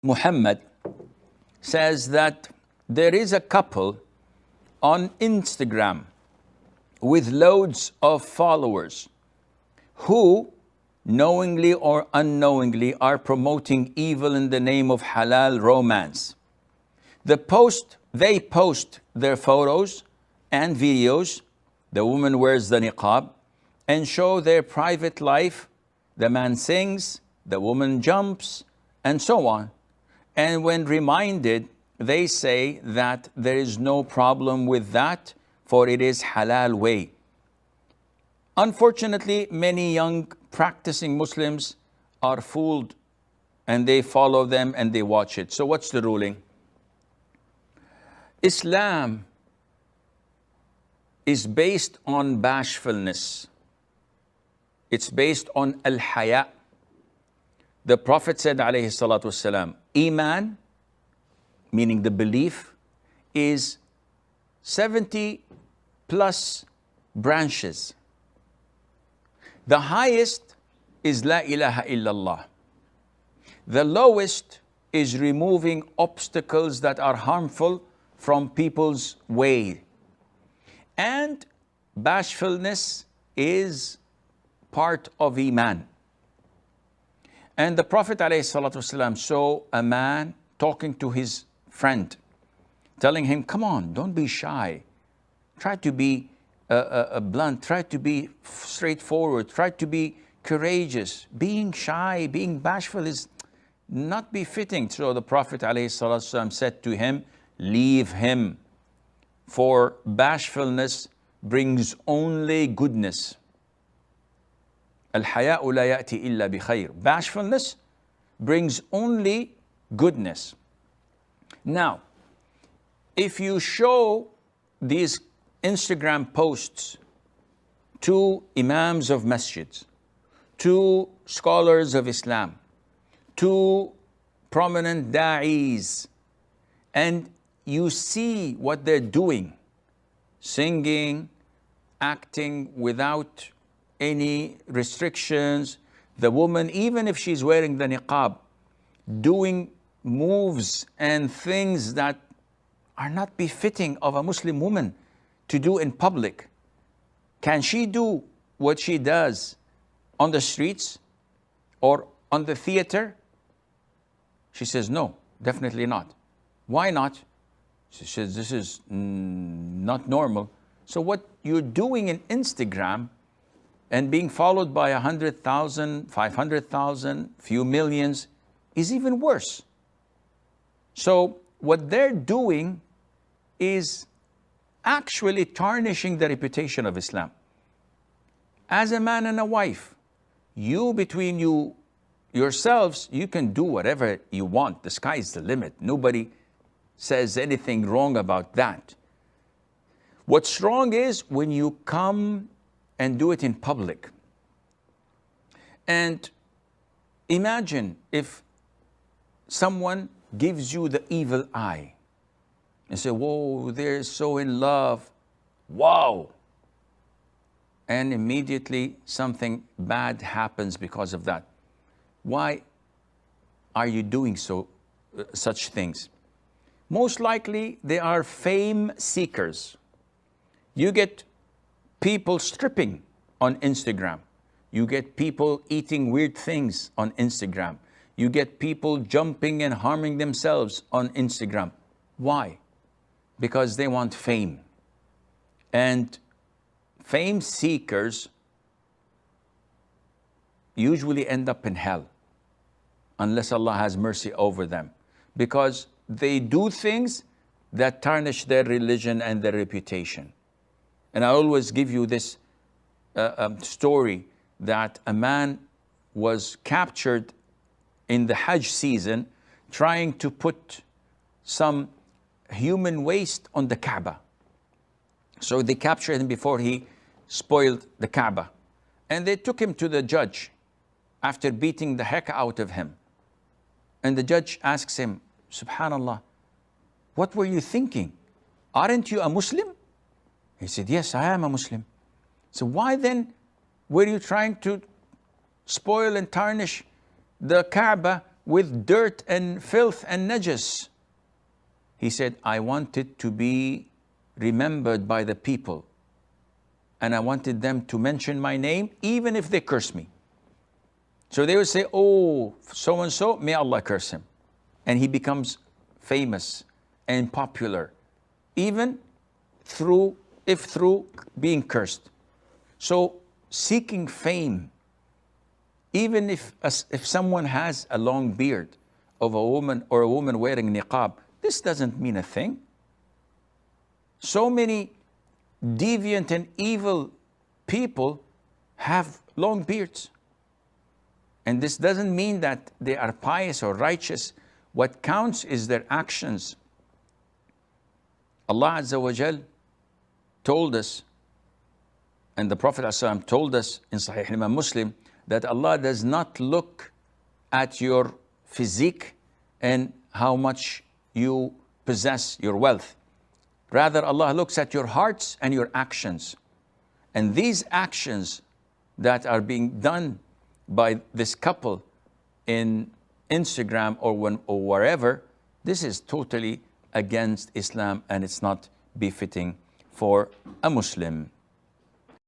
Muhammad says that there is a couple on Instagram with loads of followers who knowingly or unknowingly are promoting evil in the name of halal romance. They post their photos and videos. The woman wears the niqab and show their private life. The man sings, the woman jumps, and so on. And when reminded, they say that there is no problem with that, for it is halal way. Unfortunately, many young practicing Muslims are fooled and they follow them and they watch it. So what's the ruling? Islam is based on bashfulness. It's based on al-haya. The Prophet said, alayhi salatu wasalam, Iman, meaning the belief, is 70 plus branches. The highest is La ilaha illallah. The lowest is removing obstacles that are harmful from people's way. And bashfulness is part of Iman. And the Prophet ﷺ saw a man talking to his friend, telling him, come on, don't be shy. Try to be blunt, try to be straightforward, try to be courageous. Being shy, being bashful is not befitting. So the Prophet ﷺ said to him, leave him, for bashfulness brings only goodness. Al-haya'u la ya'ti illa bi khayr. Bashfulness brings only goodness. Now, if you show these Instagram posts to imams of masjids, to scholars of Islam, to prominent da'is, and you see what they're doing, singing, acting without any restrictions, the woman, even if she's wearing the niqab, doing moves and things that are not befitting of a Muslim woman to do in public. Can she do what she does on the streets or on the theater? She says, no, definitely not. Why not? She says, this is not normal. So what you're doing in Instagram and being followed by 100,000, 500,000, few millions is even worse. So what they're doing is actually tarnishing the reputation of Islam. As a man and a wife, between yourselves, you can do whatever you want. The sky is the limit. Nobody says anything wrong about that. What's wrong is when you come and do it in public. And imagine if someone gives you the evil eye and say, whoa, they're so in love. Wow. And immediately something bad happens because of that. Why are you doing such things? Most likely they are fame seekers. You get people stripping on Instagram. You get people eating weird things on Instagram. You get people jumping and harming themselves on Instagram. Why? Because they want fame. And fame seekers usually end up in hell, unless Allah has mercy over them, because they do things that tarnish their religion and their reputation. And I always give you this story that a man was captured in the Hajj season trying to put some human waste on the Kaaba. So they captured him before he spoiled the Kaaba. And they took him to the judge after beating the heck out of him. And the judge asks him, Subhanallah, what were you thinking? Aren't you a Muslim? He said, yes, I am a Muslim. So why then were you trying to spoil and tarnish the Kaaba with dirt and filth and najas. He said, I wanted to be remembered by the people. And I wanted them to mention my name, even if they curse me. So they would say, oh, so-and-so, may Allah curse him. And he becomes famous and popular, even through being cursed. So seeking fame, even if someone has a long beard of a woman or a woman wearing niqab, this doesn't mean a thing. So many deviant and evil people have long beards. And this doesn't mean that they are pious or righteous. What counts is their actions. Allah Azza wa Jal told us, and the Prophet ﷺ told us in Sahih Imam Muslim, that Allah does not look at your physique and how much you possess, your wealth. Rather, Allah looks at your hearts and your actions. And these actions that are being done by this couple in Instagram or wherever, this is totally against Islam and it's not befitting for a Muslim.